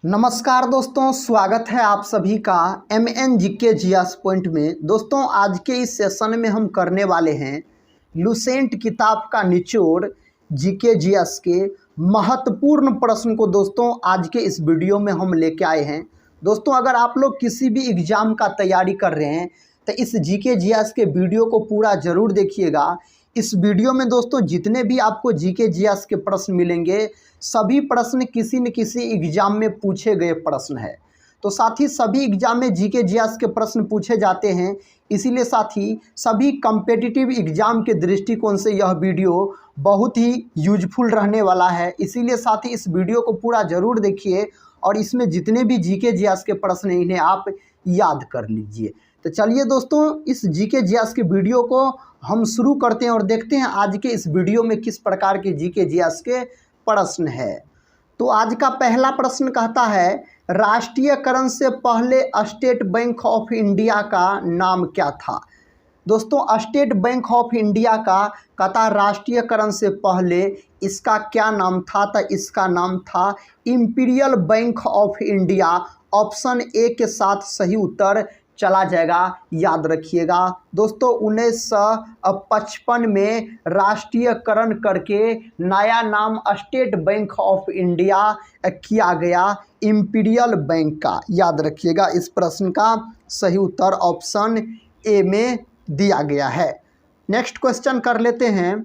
नमस्कार दोस्तों, स्वागत है आप सभी का MN GK GS पॉइंट में। दोस्तों, आज के इस सेशन में हम करने वाले हैं लुसेंट किताब का निचोड़ GK GS के महत्वपूर्ण प्रश्न को। दोस्तों, आज के इस वीडियो में हम लेके आए हैं। दोस्तों, अगर आप लोग किसी भी एग्ज़ाम का तैयारी कर रहे हैं तो इस GK GS के वीडियो को पूरा ज़रूर देखिएगा। इस वीडियो में दोस्तों जितने भी आपको GK GS के प्रश्न मिलेंगे, सभी प्रश्न किसी न किसी एग्ज़ाम में पूछे गए प्रश्न है। तो साथ ही सभी एग्ज़ाम में GK GS के प्रश्न पूछे जाते हैं, इसीलिए साथ ही सभी कम्पिटिटिव एग्ज़ाम के दृष्टिकोण से यह वीडियो बहुत ही यूजफुल रहने वाला है। इसीलिए साथ ही इस वीडियो को पूरा ज़रूर देखिए और इसमें जितने भी GK GS के प्रश्न हैं इन्हें आप याद कर लीजिए। तो चलिए दोस्तों, इस GK GS के वीडियो को हम शुरू करते हैं और देखते हैं आज के इस वीडियो में किस प्रकार के GK GS के प्रश्न है। तो आज का पहला प्रश्न कहता है, राष्ट्रीयकरण से पहले स्टेट बैंक ऑफ इंडिया का नाम क्या था। दोस्तों, स्टेट बैंक ऑफ इंडिया का कहता राष्ट्रीयकरण से पहले इसका क्या नाम था। तो इसका नाम था imperial bank of India. Option A के साथ सही उत्तर चला जाएगा, याद रखिएगा। दोस्तों, 1955 में राष्ट्रीयकरण करके नया नाम स्टेट बैंक ऑफ इंडिया किया गया, इंपीरियल बैंक का। याद रखिएगा, इस प्रश्न का सही उत्तर ऑप्शन ए में दिया गया है। नेक्स्ट क्वेश्चन कर लेते हैं।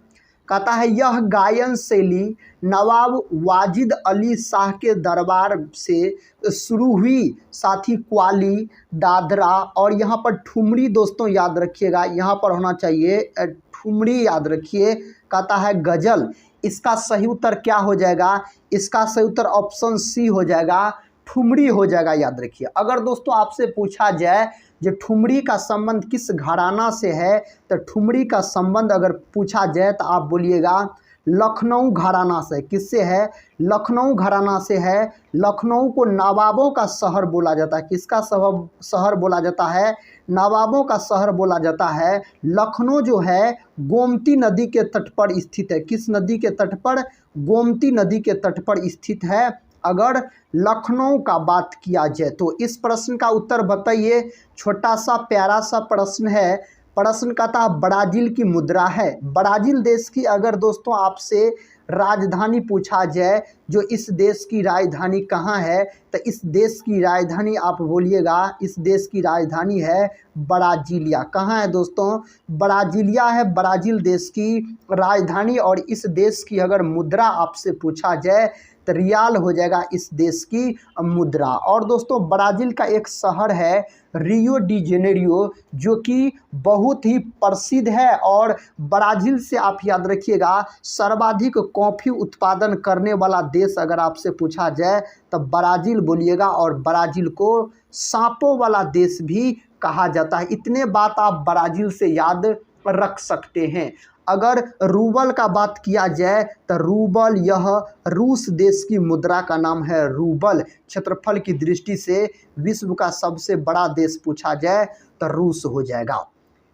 कहता है, यह गायन शैली नवाब वाजिद अली शाह के दरबार से शुरू हुई। साथ ही क्वाली, दादरा और यहाँ पर ठुमरी। दोस्तों याद रखिएगा, यहाँ पर होना चाहिए ठुमरी, याद रखिए। कहता है गज़ल। इसका सही उत्तर क्या हो जाएगा। इसका सही उत्तर ऑप्शन सी हो जाएगा, ठुमरी हो जाएगा, याद रखिए। अगर दोस्तों आपसे पूछा जाए जो ठुमरी का संबंध किस घराना से है, तो ठुमरी का संबंध अगर पूछा जाए तो आप बोलिएगा लखनऊ घराना से। किससे है। लखनऊ घराना से है। लखनऊ को नवाबों का शहर बोला जाता है। किसका शहर बोला जाता है। नवाबों का शहर बोला जाता है। लखनऊ जो है गोमती नदी के तट पर स्थित है। किस नदी के तट पर। गोमती नदी के तट पर स्थित है। अगर लखनऊ का बात किया जाए तो इस प्रश्न का उत्तर बताइए। छोटा सा प्यारा सा प्रश्न है। प्रश्न का था ब्राज़ील की मुद्रा है। ब्राज़ील देश की अगर दोस्तों आपसे राजधानी पूछा जाए, जो इस देश की राजधानी कहाँ है, तो इस देश की राजधानी आप बोलिएगा, इस देश की राजधानी है ब्राज़ीलिया। कहाँ है दोस्तों। ब्राज़ीलिया है ब्राज़ील देश की राजधानी। और इस देश की अगर मुद्रा आपसे पूछा जाए तो रियाल हो जाएगा इस देश की मुद्रा। और दोस्तों ब्राज़ील का एक शहर है रियो डी जेनेरियो, जो कि बहुत ही प्रसिद्ध है। और ब्राज़ील से आप याद रखिएगा सर्वाधिक कॉफ़ी उत्पादन करने वाला देश अगर आपसे पूछा जाए तो ब्राज़ील बोलिएगा। और ब्राज़ील को सांपों वाला देश भी कहा जाता है। इतने बात आप ब्राज़ील से याद रख सकते हैं। अगर रूबल का बात किया जाए तो रूबल, यह रूस देश की मुद्रा का नाम है रूबल। क्षेत्रफल की दृष्टि से विश्व का सबसे बड़ा देश पूछा जाए तो रूस हो जाएगा।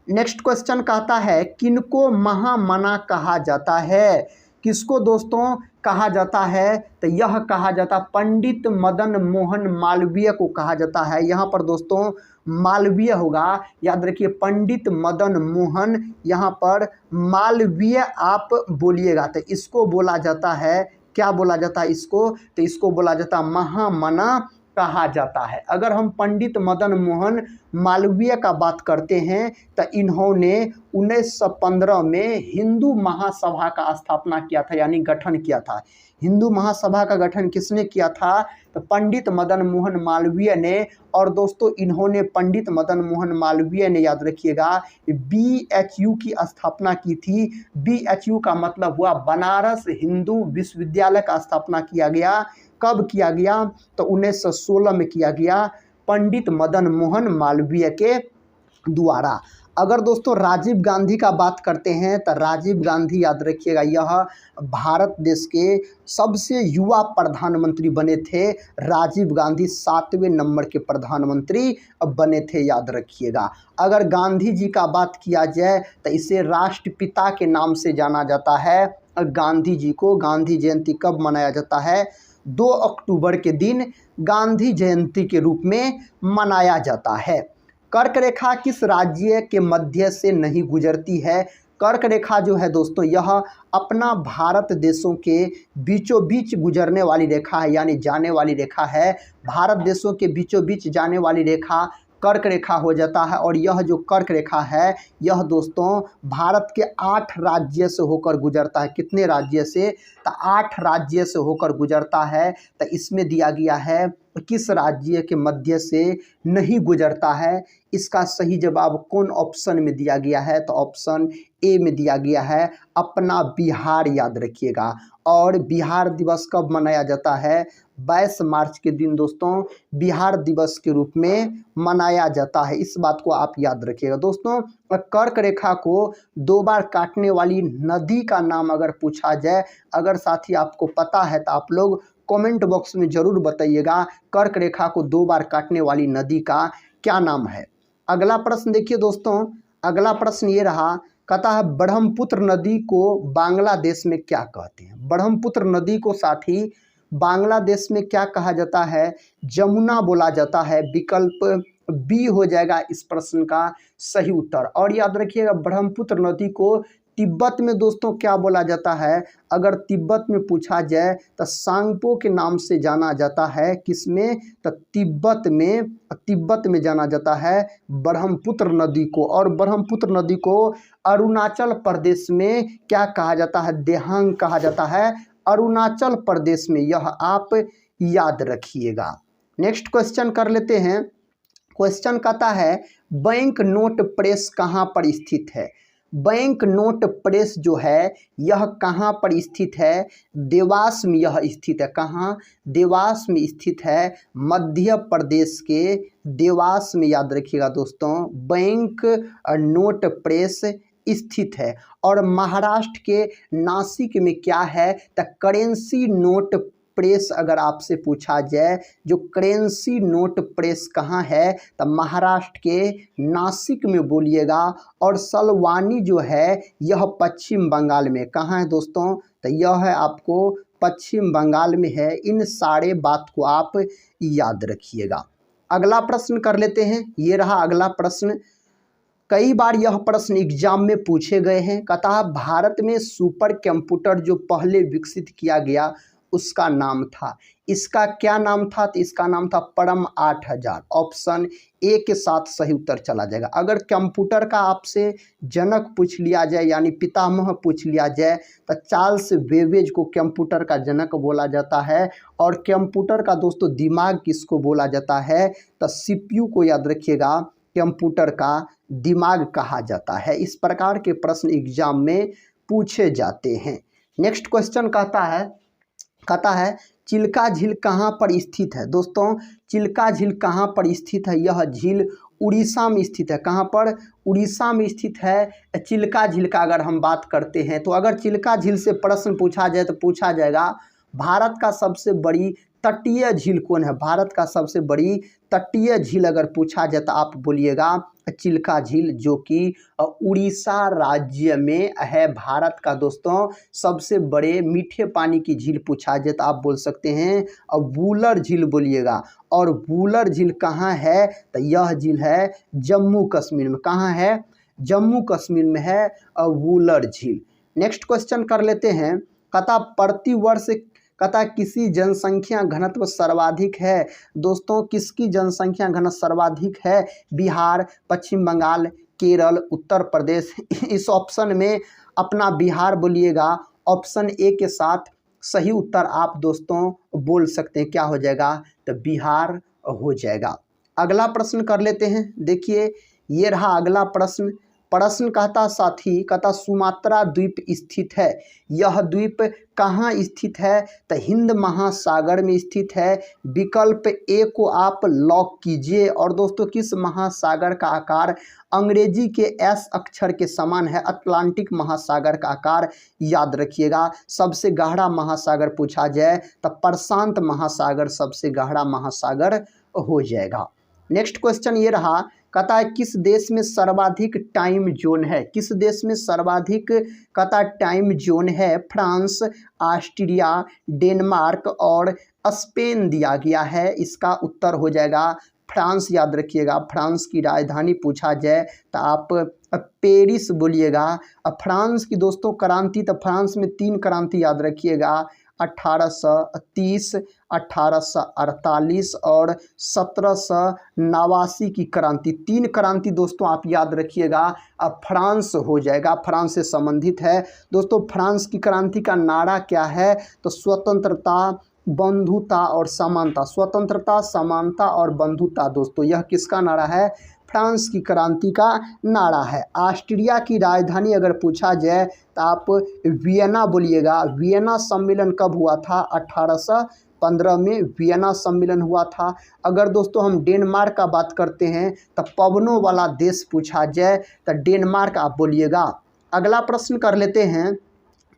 नेक्स्ट क्वेश्चन कहता है, किनको महामना कहा जाता है। किसको दोस्तों कहा जाता है। तो यह कहा जाता पंडित मदन मोहन मालवीय को कहा जाता है। यहाँ पर दोस्तों मालवीय होगा, याद रखिए, पंडित मदन मोहन, यहाँ पर मालवीय आप बोलिएगा। तो इसको बोला जाता है, क्या बोला जाता है इसको। तो इसको बोला जाता है महामना कहा जाता है। अगर हम पंडित मदन मोहन मालवीय का बात करते हैं तो इन्होंने 1915 में हिंदू महासभा का स्थापना किया था, यानी गठन किया था। हिंदू महासभा का गठन किसने किया था। तो पंडित मदन मोहन मालवीय ने। और दोस्तों इन्होंने पंडित मदन मोहन मालवीय ने, याद रखिएगा, BHU की स्थापना की थी। BHU का मतलब हुआ बनारस हिंदू विश्वविद्यालय का स्थापना किया गया। कब किया गया। तो 1916 में किया गया, पंडित मदन मोहन मालवीय के द्वारा। अगर दोस्तों राजीव गांधी का बात करते हैं तो राजीव गांधी, याद रखिएगा, यह भारत देश के सबसे युवा प्रधानमंत्री बने थे। राजीव गांधी 7वें नंबर के प्रधानमंत्री बने थे, याद रखिएगा। अगर गांधी जी का बात किया जाए तो इसे राष्ट्रपिता के नाम से जाना जाता है। गांधी जी को गांधी जयंती कब मनाया जाता है। 2 अक्टूबर के दिन गांधी जयंती के रूप में मनाया जाता है। कर्क रेखा किस राज्य के मध्य से नहीं गुजरती है? कर्क रेखा जो है दोस्तों, यह अपना भारत देशों के बीचों बीच गुजरने वाली रेखा है, यानी जाने वाली रेखा है। भारत देशों के बीचों बीच जाने वाली रेखा कर्क रेखा हो जाता है। और यह जो कर्क रेखा है, यह दोस्तों भारत के 8 राज्य से होकर गुजरता है। कितने राज्य से? तो 8 राज्य से होकर गुजरता है। तो इसमें दिया गया है किस राज्य के मध्य से नहीं गुजरता है। इसका सही जवाब कौन ऑप्शन में दिया गया है? तो ऑप्शन ए में दिया गया है, अपना बिहार। याद रखिएगा। और बिहार दिवस कब मनाया जाता है? 22 मार्च के दिन दोस्तों बिहार दिवस के रूप में मनाया जाता है। इस बात को आप याद रखिएगा। दोस्तों, कर्क रेखा को 2 बार काटने वाली नदी का नाम अगर पूछा जाए, अगर साथी आपको पता है तो आप लोग कमेंट बॉक्स में ज़रूर बताइएगा, कर्क रेखा को 2 बार काटने वाली नदी का क्या नाम है। अगला प्रश्न देखिए दोस्तों, अगला प्रश्न ये रहा, कहता है ब्रह्मपुत्र नदी को बांग्लादेश में क्या कहते हैं? ब्रह्मपुत्र नदी को साथी बांग्लादेश में क्या कहा जाता है? जमुना बोला जाता है। विकल्प बी हो जाएगा इस प्रश्न का सही उत्तर। और याद रखिएगा, ब्रह्मपुत्र नदी को तिब्बत में दोस्तों क्या बोला जाता है? अगर तिब्बत में पूछा जाए तो सांगपो के नाम से जाना जाता है। किसमें? तो तिब्बत में जाना जाता है ब्रह्मपुत्र नदी को। और ब्रह्मपुत्र नदी को अरुणाचल प्रदेश में क्या कहा जाता है? देहांग कहा जाता है, अरुणाचल प्रदेश में। यह आप याद रखिएगा। नेक्स्ट क्वेश्चन कर लेते हैं। क्वेश्चन कहता है बैंक नोट प्रेस कहाँ पर स्थित है? बैंक नोट प्रेस जो है यह कहाँ पर स्थित है? देवास में यह स्थित है। कहाँ? देवास में स्थित है, मध्य प्रदेश के देवास में। याद रखिएगा दोस्तों, बैंक नोट प्रेस स्थित है। और महाराष्ट्र के नासिक में क्या है? तो करेंसी नोट प्रेस अगर आपसे पूछा जाए, जो करेंसी नोट प्रेस कहाँ है? तो महाराष्ट्र के नासिक में बोलिएगा। और सलवानी जो है यह पश्चिम बंगाल में। कहाँ है दोस्तों? तो यह है आपको पश्चिम बंगाल में है। इन सारे बात को आप याद रखिएगा। अगला प्रश्न कर लेते हैं। ये रहा अगला प्रश्न। कई बार यह प्रश्न एग्जाम में पूछे गए हैं। कहता भारत में सुपर कंप्यूटर जो पहले विकसित किया गया उसका नाम था, इसका क्या नाम था? तो इसका नाम था परम 8000। ऑप्शन ए के साथ सही उत्तर चला जाएगा। अगर कंप्यूटर का आपसे जनक पूछ लिया जाए, यानी पितामह पूछ लिया जाए, तो चार्ल्स बेबेज को कंप्यूटर का जनक बोला जाता है। और कंप्यूटर का दोस्तों दिमाग किसको बोला जाता है? तो सीपीयू को याद रखिएगा, कंप्यूटर का दिमाग कहा जाता है। इस प्रकार के प्रश्न एग्जाम में पूछे जाते हैं। नेक्स्ट क्वेश्चन कहता है चिल्का झील कहाँ पर स्थित है? दोस्तों, चिल्का झील कहाँ पर स्थित है? यह झील उड़ीसा में स्थित है। कहाँ पर? उड़ीसा में स्थित है चिल्का झील का। अगर हम बात करते हैं तो अगर चिल्का झील से प्रश्न पूछा जाए तो पूछा जाएगा भारत का सबसे बड़ी तटीय झील कौन है? भारत का सबसे बड़ी तटीय झील अगर पूछा जाए तो आप बोलिएगा चिल्का झील, जो कि उड़ीसा राज्य में है। भारत का दोस्तों सबसे बड़े मीठे पानी की झील पूछा जाए तो आप बोल सकते हैं वूलर झील बोलिएगा। और वूलर झील कहाँ है? तो यह झील है जम्मू कश्मीर में। कहाँ है? जम्मू कश्मीर में है वूलर झील। नेक्स्ट क्वेश्चन कर लेते हैं। कहता प्रतिवर्ष किसी जनसंख्या घनत्व सर्वाधिक है? दोस्तों, किसकी जनसंख्या घनत्व सर्वाधिक है? बिहार, पश्चिम बंगाल, केरल, उत्तर प्रदेश। इस ऑप्शन में अपना बिहार बोलिएगा। ऑप्शन ए के साथ सही उत्तर आप दोस्तों बोल सकते हैं। क्या हो जाएगा? तो बिहार हो जाएगा। अगला प्रश्न कर लेते हैं। देखिए, ये रहा अगला प्रश्न। प्रश्न कहता साथी, कहता सुमात्रा द्वीप स्थित है। यह द्वीप कहाँ स्थित है? तो हिंद महासागर में स्थित है। विकल्प ए को आप लॉक कीजिए। और दोस्तों, किस महासागर का आकार अंग्रेजी के एस अक्षर के समान है? अटलांटिक महासागर का आकार याद रखिएगा। सबसे गहरा महासागर पूछा जाए तो प्रशांत महासागर सबसे गहरा महासागर हो जाएगा। नेक्स्ट क्वेश्चन ये रहा। कहता है किस देश में सर्वाधिक टाइम जोन है? किस देश में सर्वाधिक कहता टाइम जोन है? फ्रांस, ऑस्ट्रिया, डेनमार्क और स्पेन दिया गया है, इसका उत्तर हो जाएगा फ्रांस। याद रखिएगा, फ्रांस की राजधानी पूछा जाए तो आप पेरिस बोलिएगा। अब फ्रांस की दोस्तों क्रांति, तो फ्रांस में 3 क्रांति याद रखिएगा, 1830, 1848 और 1789 की क्रांति। 3 क्रांति दोस्तों आप याद रखिएगा। अब फ्रांस हो जाएगा, फ्रांस से संबंधित है। दोस्तों फ्रांस की क्रांति का नारा क्या है? तो स्वतंत्रता, बंधुता और समानता। स्वतंत्रता, समानता और बंधुता दोस्तों, यह किसका नारा है? फ्रांस की क्रांति का नारा है। ऑस्ट्रिया की राजधानी अगर पूछा जाए तो आप वियना बोलिएगा। वियना सम्मेलन कब हुआ था? 1815 में वियना सम्मेलन हुआ था। अगर दोस्तों हम डेनमार्क का बात करते हैं तो पवनों वाला देश पूछा जाए तो डेनमार्क आप बोलिएगा। अगला प्रश्न कर लेते हैं।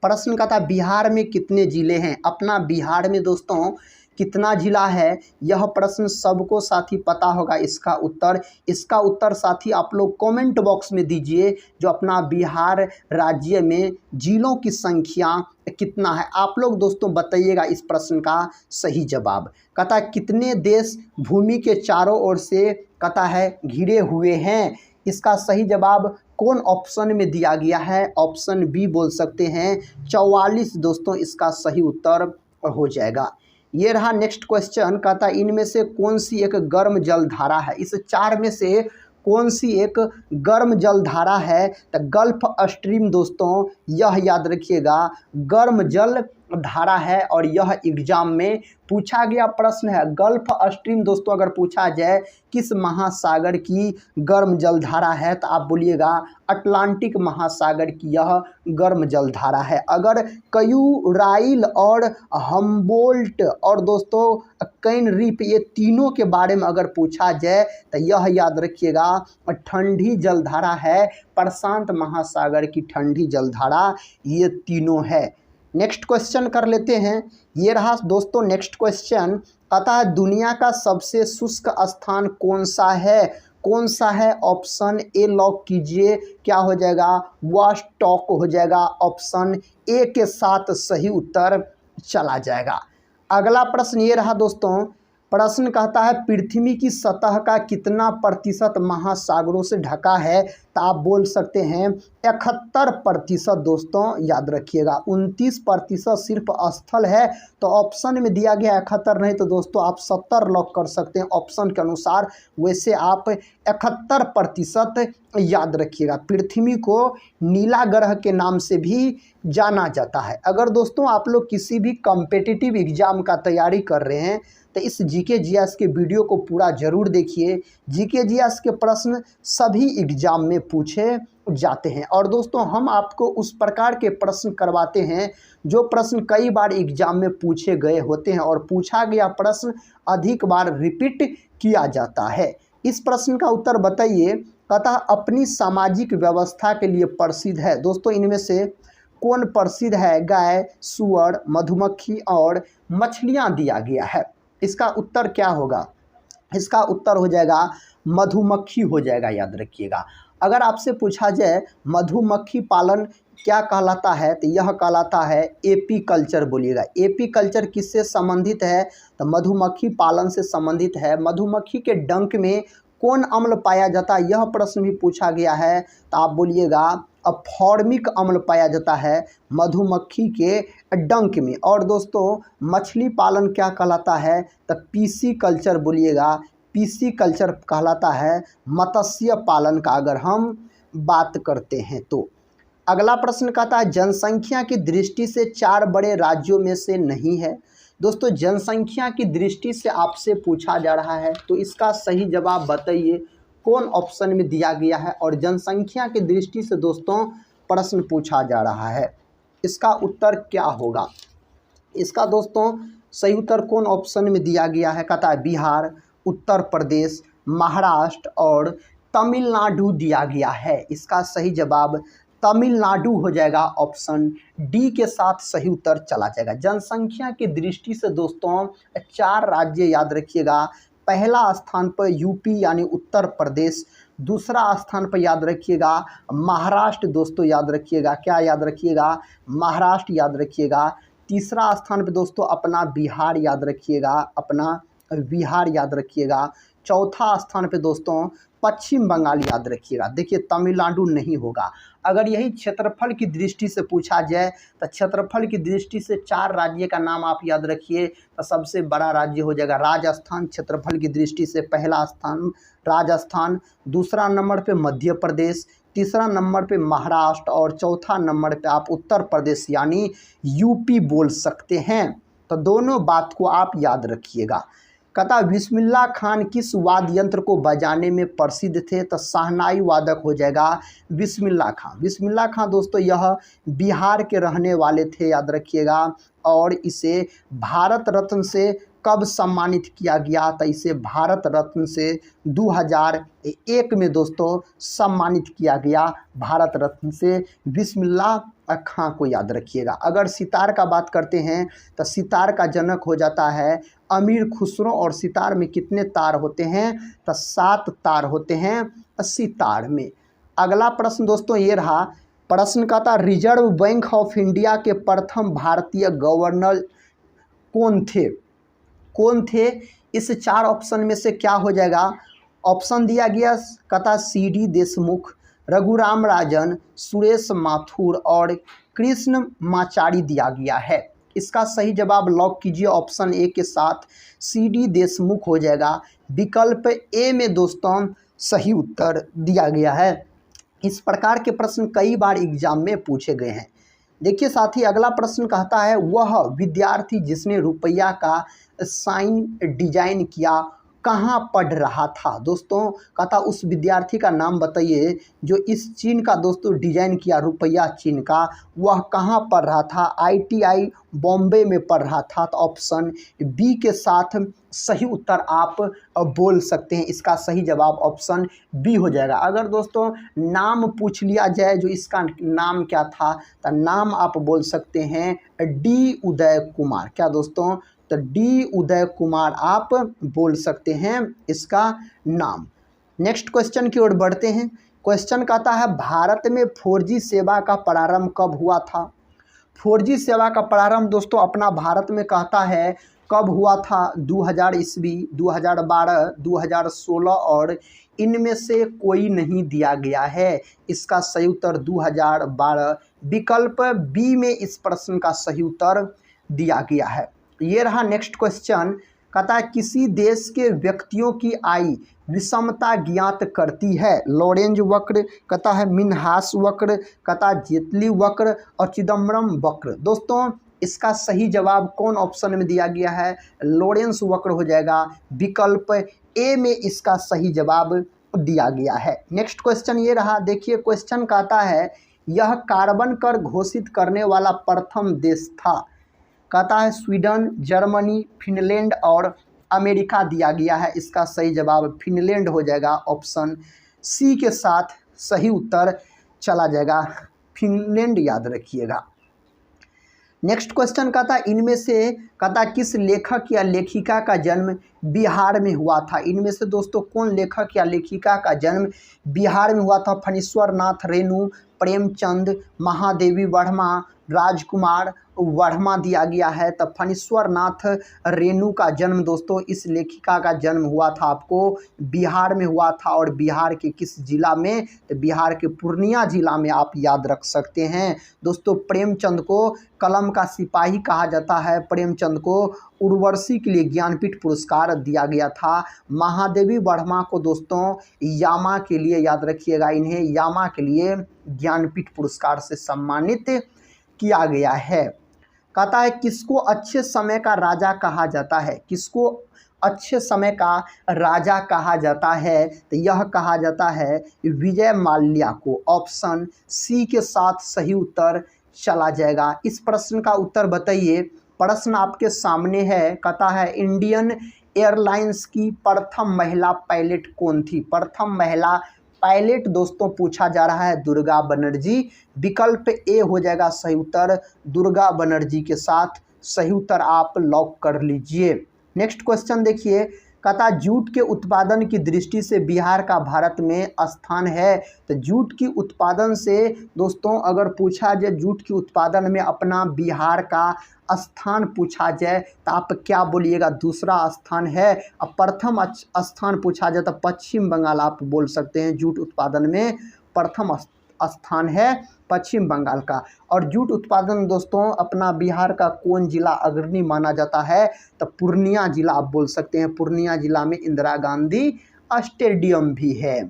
प्रश्न का था बिहार में कितने जिले हैं? अपना बिहार में दोस्तों कितना जिला है? यह प्रश्न सबको साथी पता होगा इसका उत्तर साथी आप लोग कमेंट बॉक्स में दीजिए। जो अपना बिहार राज्य में जिलों की संख्या कितना है, आप लोग दोस्तों बताइएगा इस प्रश्न का सही जवाब। कहता है कितने देश भूमि के चारों ओर से कहता है घिरे हुए हैं? इसका सही जवाब कौन ऑप्शन में दिया गया है? ऑप्शन बी बोल सकते हैं, 44 दोस्तों इसका सही उत्तर हो जाएगा। ये रहा नेक्स्ट क्वेश्चन। कहता है इनमें से कौन सी एक गर्म जलधारा है? इस 4 में से कौन सी एक गर्म जलधारा है? तो गल्फ स्ट्रीम दोस्तों, यह याद रखिएगा गर्म जल धारा है और यह एग्जाम में पूछा गया प्रश्न है। गल्फ स्ट्रीम दोस्तों अगर पूछा जाए किस महासागर की गर्म जलधारा है तो आप बोलिएगा अटलांटिक महासागर की यह गर्म जलधारा है। अगर कयूराइल और हम्बोल्ट और दोस्तों कैन रीफ, ये तीनों के बारे में अगर पूछा जाए तो यह याद रखिएगा ठंडी जलधारा है, प्रशांत महासागर की ठंडी जलधारा ये तीनों है। नेक्स्ट क्वेश्चन कर लेते हैं। ये रहा दोस्तों नेक्स्ट क्वेश्चन। कहता है दुनिया का सबसे शुष्क स्थान कौन सा है? कौन सा है? ऑप्शन ए लॉक कीजिए, क्या हो जाएगा? वॉस्टॉक हो जाएगा। ऑप्शन ए के साथ सही उत्तर चला जाएगा। अगला प्रश्न ये रहा दोस्तों। प्रश्न कहता है पृथ्वी की सतह का कितना प्रतिशत महासागरों से ढका है? तो आप बोल सकते हैं 71% दोस्तों, याद रखिएगा। 29% सिर्फ स्थल है, तो ऑप्शन में दिया गया 71, नहीं तो दोस्तों आप 70 लॉक कर सकते हैं ऑप्शन के अनुसार। वैसे आप 71% याद रखिएगा। पृथ्वी को नीला ग्रह के नाम से भी जाना जाता है। अगर दोस्तों आप लोग किसी भी कॉम्पिटिटिव एग्जाम का तैयारी कर रहे हैं तो इस जीके जीएस के वीडियो को पूरा जरूर देखिए। जीके जीएस के प्रश्न सभी एग्जाम में पूछे जाते हैं और दोस्तों हम आपको उस प्रकार के प्रश्न करवाते हैं जो प्रश्न कई बार एग्जाम में पूछे गए होते हैं और पूछा गया प्रश्न अधिक बार रिपीट किया जाता है। इस प्रश्न का उत्तर बताइए। कहता अपनी सामाजिक व्यवस्था के लिए प्रसिद्ध है। दोस्तों इनमें से कौन प्रसिद्ध है? गाय, सुअर, मधुमक्खी और मछलियाँ दिया गया है। इसका उत्तर क्या होगा? इसका उत्तर हो जाएगा मधुमक्खी हो जाएगा, याद रखिएगा। अगर आपसे पूछा जाए मधुमक्खी पालन क्या कहलाता है तो यह कहलाता है एपी कल्चर बोलिएगा। एपी कल्चर किससे संबंधित है? तो मधुमक्खी पालन से संबंधित है। मधुमक्खी के डंक में कौन अम्ल पाया जाता है? यह प्रश्न भी पूछा गया है, तो आप बोलिएगा फॉर्मिक अम्ल पाया जाता है मधुमक्खी के डंक में। और दोस्तों मछली पालन क्या कहलाता है? तो पीसी कल्चर बोलिएगा। पीसी कल्चर कहलाता है मत्स्य पालन का अगर हम बात करते हैं तो। अगला प्रश्न कहता है जनसंख्या की दृष्टि से 4 बड़े राज्यों में से नहीं है। दोस्तों जनसंख्या की दृष्टि से आपसे पूछा जा रहा है, तो इसका सही जवाब बताइए कौन ऑप्शन में दिया गया है। और जनसंख्या की दृष्टि से दोस्तों प्रश्न पूछा जा रहा है, इसका उत्तर क्या होगा? इसका दोस्तों सही उत्तर कौन ऑप्शन में दिया गया है? कहता है बिहार, उत्तर प्रदेश, महाराष्ट्र और तमिलनाडु दिया गया है। इसका सही जवाब तमिलनाडु हो जाएगा। ऑप्शन डी के साथ सही उत्तर चला जाएगा। जनसंख्या की दृष्टि से दोस्तों 4 राज्य याद रखिएगा। पहला स्थान पर यूपी यानी उत्तर प्रदेश, दूसरा स्थान पर याद रखिएगा महाराष्ट्र दोस्तों, याद रखिएगा। क्या याद रखिएगा? महाराष्ट्र याद रखिएगा। तीसरा स्थान पे दोस्तों अपना बिहार याद रखिएगा, अपना बिहार याद रखिएगा। चौथा स्थान पे दोस्तों पश्चिम बंगाल याद रखिएगा। देखिए तमिलनाडु नहीं होगा। अगर यही क्षेत्रफल की दृष्टि से पूछा जाए तो क्षेत्रफल की दृष्टि से 4 राज्य का नाम आप याद रखिए। तो सबसे बड़ा राज्य हो जाएगा राजस्थान, क्षेत्रफल की दृष्टि से पहला स्थान राजस्थान, दूसरा नंबर पे मध्य प्रदेश, तीसरा नंबर पे महाराष्ट्र और चौथा नंबर पे आप उत्तर प्रदेश यानी यूपी बोल सकते हैं। तो दोनों बात को आप याद रखिएगा। कहता बिस्मिल्लाह खान किस वाद्य यंत्र को बजाने में प्रसिद्ध थे? तो शहनाई वादक हो जाएगा बिस्मिल्लाह खान। बिस्मिल्लाह खान दोस्तों यह बिहार के रहने वाले थे, याद रखिएगा। और इसे भारत रत्न से कब सम्मानित किया गया? तो इसे भारत रत्न से 2001 में दोस्तों सम्मानित किया गया, भारत रत्न से बिस्मिल्लाह खां को याद रखिएगा। अगर सितार का बात करते हैं तो सितार का जनक हो जाता है अमीर खुसरो। और सितार में कितने तार होते हैं? तो 7 तार होते हैं सितार में। अगला प्रश्न दोस्तों ये रहा, प्रश्न का था रिजर्व बैंक ऑफ इंडिया के प्रथम भारतीय गवर्नर कौन थे? कौन थे? इस 4 ऑप्शन में से क्या हो जाएगा? ऑप्शन दिया गया कहता CD देशमुख, रघुराम राजन, सुरेश माथुर और कृष्ण माचारी दिया गया है। इसका सही जवाब लॉक कीजिए ऑप्शन ए के साथ CD देशमुख हो जाएगा। विकल्प ए में दोस्तों सही उत्तर दिया गया है। इस प्रकार के प्रश्न कई बार एग्जाम में पूछे गए हैं। देखिए साथी अगला प्रश्न कहता है वह विद्यार्थी जिसने रुपया का साइन डिजाइन किया कहाँ पढ़ रहा था? दोस्तों कहता उस विद्यार्थी का नाम बताइए जो इस चिन्ह का दोस्तों डिजाइन किया, रुपया चिन्ह का, वह कहाँ पढ़ रहा था? ITI बॉम्बे में पढ़ रहा था। तो ऑप्शन बी के साथ सही उत्तर आप बोल सकते हैं। इसका सही जवाब ऑप्शन बी हो जाएगा। अगर दोस्तों नाम पूछ लिया जाए जो इसका नाम क्या था, तो नाम आप बोल सकते हैं D उदय कुमार। क्या दोस्तों? तो D उदय कुमार आप बोल सकते हैं इसका नाम। नेक्स्ट क्वेश्चन की ओर बढ़ते हैं। क्वेश्चन कहता है भारत में 4G सेवा का प्रारंभ कब हुआ था? 4G सेवा का प्रारंभ दोस्तों अपना भारत में कहता है कब हुआ था? 2000 ईस्वी, 2012, 2016 और इनमें से कोई नहीं दिया गया है। इसका सही उत्तर 2012 विकल्प बी में इस प्रश्न का सही उत्तर दिया गया है। ये रहा नेक्स्ट क्वेश्चन। कहता है किसी देश के व्यक्तियों की आय विषमता ज्ञात करती है? लॉरेंज वक्र, कहता है मिन्हास वक्र, कहता है जेटली वक्र और चिदम्बरम वक्र। दोस्तों इसका सही जवाब कौन ऑप्शन में दिया गया है? लॉरेंस वक्र हो जाएगा। विकल्प ए में इसका सही जवाब दिया गया है। नेक्स्ट क्वेश्चन ये रहा। देखिए क्वेश्चन कहता है यह कार्बन कर घोषित करने वाला प्रथम देश था? कहता है स्वीडन, जर्मनी, फिनलैंड और अमेरिका दिया गया है। इसका सही जवाब फिनलैंड हो जाएगा। ऑप्शन सी के साथ सही उत्तर चला जाएगा, फिनलैंड याद रखिएगा। नेक्स्ट क्वेश्चन कहता है इनमें से कहता किस लेखक या लेखिका का जन्म बिहार में हुआ था? इनमें से दोस्तों कौन लेखक या लेखिका का जन्म बिहार में हुआ था? फणीश्वर नाथ रेणु, प्रेमचंद, महादेवी वर्मा, राजकुमार वर्मा दिया गया है। तब फणीश्वर नाथ रेणु का जन्म दोस्तों, इस लेखिका का जन्म हुआ था आपको बिहार में हुआ था। और बिहार के किस जिला में? तो बिहार के पूर्णिया जिला में आप याद रख सकते हैं। दोस्तों प्रेमचंद को कलम का सिपाही कहा जाता है। प्रेमचंद को उर्वशी के लिए ज्ञानपीठ पुरस्कार दिया गया था। महादेवी वर्मा को दोस्तों यामा के लिए, याद रखिएगा, इन्हें यामा के लिए ज्ञानपीठ पुरस्कार से सम्मानित किया गया है। कहता है किसको अच्छे समय का राजा कहा जाता है? किसको अच्छे समय का राजा कहा जाता है? तो यह कहा जाता है विजय माल्या को। ऑप्शन सी के साथ सही उत्तर चला जाएगा। इस प्रश्न का उत्तर बताइए। प्रश्न आपके सामने है। कहता है इंडियन एयरलाइंस की प्रथम महिला पायलट कौन थी? प्रथम महिला पायलट दोस्तों पूछा जा रहा है दुर्गा बनर्जी। विकल्प ए हो जाएगा सही उत्तर, दुर्गा बनर्जी के साथ सही उत्तर आप लॉक कर लीजिए। नेक्स्ट क्वेश्चन देखिए। कहता जूट के उत्पादन की दृष्टि से बिहार का भारत में स्थान है। तो जूट की उत्पादन से दोस्तों अगर पूछा जाए जूट की उत्पादन में अपना बिहार का स्थान पूछा जाए तो आप क्या बोलिएगा, दूसरा स्थान है। अब प्रथम स्थान पूछा जाए तो पश्चिम बंगाल आप बोल सकते हैं, जूट उत्पादन में प्रथम स्थान है पश्चिम बंगाल का। और जूट उत्पादन दोस्तों अपना बिहार का कौन जिला अग्रणी माना जाता है, तो पूर्णिया जिला आप बोल सकते हैं। पूर्णिया जिला में इंदिरा गांधी स्टेडियम भी है।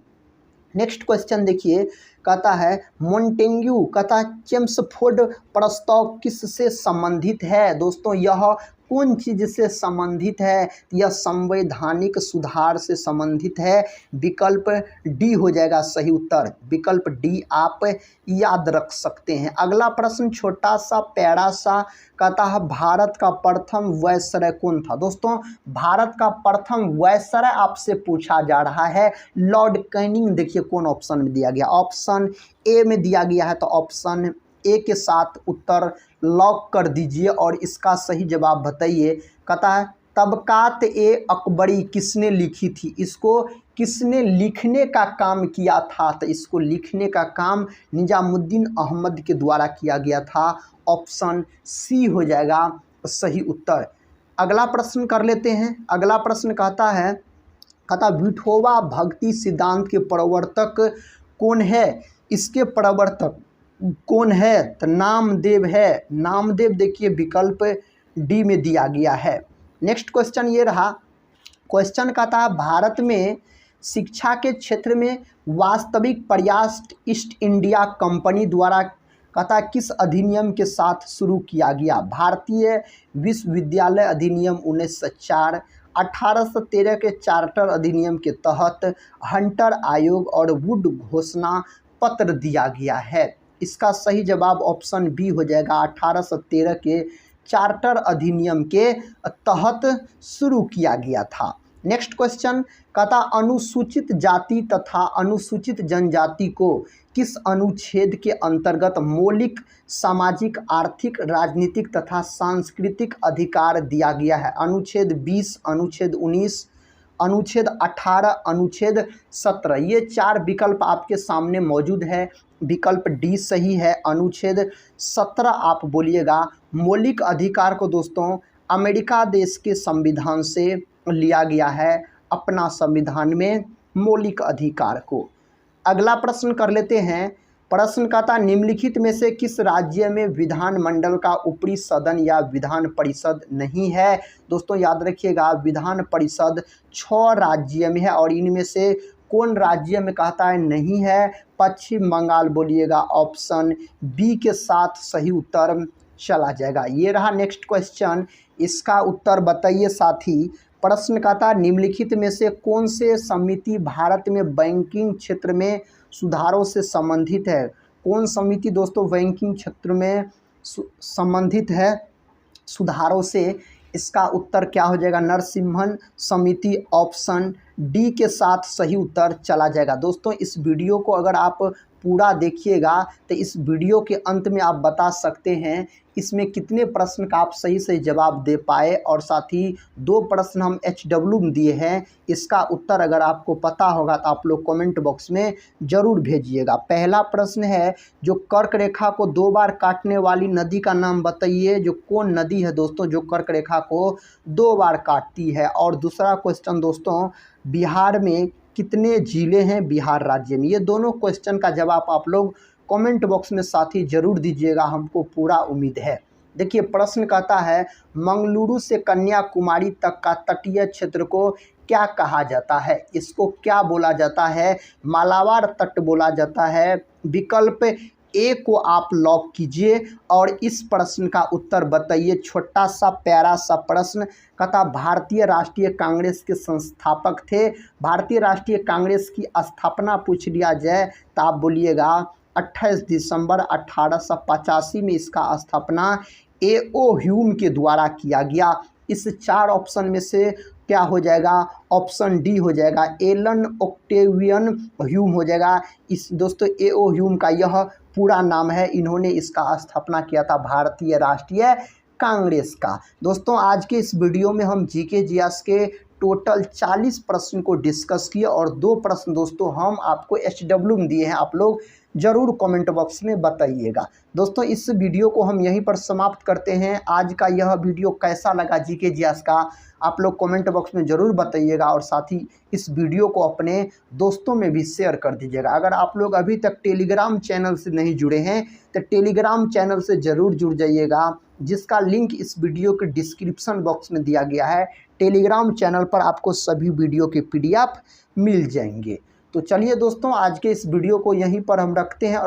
नेक्स्ट क्वेश्चन देखिए, कहता है मोंटेग्यू कहता चेम्सफोर्ड प्रस्ताव किससे संबंधित है। दोस्तों यह कौन चीज़ से संबंधित है, यह संवैधानिक सुधार से संबंधित है। विकल्प डी हो जाएगा सही उत्तर, विकल्प डी आप याद रख सकते हैं। अगला प्रश्न छोटा सा प्यारा सा, कहता है भारत का प्रथम वायसराय कौन था। दोस्तों भारत का प्रथम वायसराय आपसे पूछा जा रहा है लॉर्ड कैनिंग। देखिए कौन ऑप्शन में दिया गया, ऑप्शन ए में दिया गया है, तो ऑप्शन ए के साथ उत्तर लॉक कर दीजिए और इसका सही जवाब बताइए। कहता है तबकात ए अकबरी किसने लिखी थी, इसको किसने लिखने का काम किया था, तो इसको लिखने का काम निजामुद्दीन अहमद के द्वारा किया गया था। ऑप्शन सी हो जाएगा सही उत्तर। अगला प्रश्न कर लेते हैं। अगला प्रश्न कहता विठोबा भक्ति सिद्धांत के प्रवर्तक कौन है, इसके प्रवर्तक कौन है, तो नामदेव है। नामदेव देखिए विकल्प डी में दिया गया है। नेक्स्ट क्वेश्चन ये रहा, क्वेश्चन कहता है भारत में शिक्षा के क्षेत्र में वास्तविक प्रयास ईस्ट इंडिया कंपनी द्वारा कहता किस अधिनियम के साथ शुरू किया गया। भारतीय विश्वविद्यालय अधिनियम 1904, 1813 के चार्टर अधिनियम के तहत हंटर आयोग और वुड घोषणा पत्र दिया गया है। इसका सही जवाब ऑप्शन बी हो जाएगा, 1813 के चार्टर अधिनियम के तहत शुरू किया गया था। नेक्स्ट क्वेश्चन कहता अनुसूचित जाति तथा अनुसूचित जनजाति को किस अनुच्छेद के अंतर्गत मौलिक सामाजिक आर्थिक राजनीतिक तथा सांस्कृतिक अधिकार दिया गया है। अनुच्छेद 20, अनुच्छेद 19, अनुच्छेद 18, अनुच्छेद 17, ये 4 विकल्प आपके सामने मौजूद है। विकल्प डी सही है, अनुच्छेद 17 आप बोलिएगा। मौलिक अधिकार को दोस्तों अमेरिका देश के संविधान से लिया गया है, अपना संविधान में मौलिक अधिकार को। अगला प्रश्न कर लेते हैं। प्रश्न कहता निम्नलिखित में से किस राज्य में विधानमंडल का ऊपरी सदन या विधान परिषद नहीं है। दोस्तों याद रखिएगा विधान परिषद 6 राज्य में है और इनमें से कौन राज्य में कहता है नहीं है, पश्चिम बंगाल बोलिएगा। ऑप्शन बी के साथ सही उत्तर चला जाएगा। ये रहा नेक्स्ट क्वेश्चन, इसका उत्तर बताइए साथी। प्रश्न कहता निम्नलिखित में से कौन से समिति भारत में बैंकिंग क्षेत्र में सुधारों से संबंधित है। कौन समिति दोस्तों बैंकिंग क्षेत्र में संबंधित है सुधारों से, इसका उत्तर क्या हो जाएगा, नरसिम्हन समिति। ऑप्शन डी के साथ सही उत्तर चला जाएगा। दोस्तों इस वीडियो को अगर आप पूरा देखिएगा तो इस वीडियो के अंत में आप बता सकते हैं इसमें कितने प्रश्न का आप सही सही जवाब दे पाए, और साथ ही 2 प्रश्न हम HW में दिए हैं। इसका उत्तर अगर आपको पता होगा तो आप लोग कमेंट बॉक्स में ज़रूर भेजिएगा। पहला प्रश्न है जो कर्क रेखा को 2 बार काटने वाली नदी का नाम बताइए। जो कौन नदी है दोस्तों जो कर्क रेखा को 2 बार काटती है। और दूसरा क्वेश्चन दोस्तों बिहार में कितने जिले हैं बिहार राज्य में। ये दोनों क्वेश्चन का जवाब आप लोग कमेंट बॉक्स में साथी जरूर दीजिएगा, हमको पूरा उम्मीद है। देखिए प्रश्न कहता है मंगलुरु से कन्याकुमारी तक का तटीय क्षेत्र को क्या कहा जाता है। इसको क्या बोला जाता है, मालाबार तट बोला जाता है। विकल्प ए को आप लॉक कीजिए और इस प्रश्न का उत्तर बताइए। छोटा सा प्यारा सा प्रश्न कहता भारतीय राष्ट्रीय कांग्रेस के संस्थापक थे। भारतीय राष्ट्रीय कांग्रेस की स्थापना पूछ लिया जाए तो आप बोलिएगा 28 दिसंबर 1885 में इसका स्थापना A.O. ह्यूम के द्वारा किया गया। इस 4 ऑप्शन में से क्या हो जाएगा, ऑप्शन डी हो जाएगा, एलन ऑक्टेवियन ह्यूम हो जाएगा। इस दोस्तों A.O. ह्यूम का यह पूरा नाम है, इन्होंने इसका स्थापना किया था भारतीय राष्ट्रीय कांग्रेस का। दोस्तों आज के इस वीडियो में हम जीके जीएस के टोटल 40 प्रश्न को डिस्कस किया और 2 प्रश्न दोस्तों हम आपको HW में दिए हैं। आप लोग ज़रूर कमेंट बॉक्स में बताइएगा। दोस्तों इस वीडियो को हम यहीं पर समाप्त करते हैं। आज का यह वीडियो कैसा लगा जीके जीएस का आप लोग कमेंट बॉक्स में ज़रूर बताइएगा और साथ ही इस वीडियो को अपने दोस्तों में भी शेयर कर दीजिएगा। अगर आप लोग अभी तक टेलीग्राम चैनल से नहीं जुड़े हैं तो टेलीग्राम चैनल से ज़रूर जुड़ जाइएगा, जिसका लिंक इस वीडियो के डिस्क्रिप्शन बॉक्स में दिया गया है। टेलीग्राम चैनल पर आपको सभी वीडियो के PDF मिल जाएंगे। तो चलिए दोस्तों आज के इस वीडियो को यहीं पर हम रखते हैं।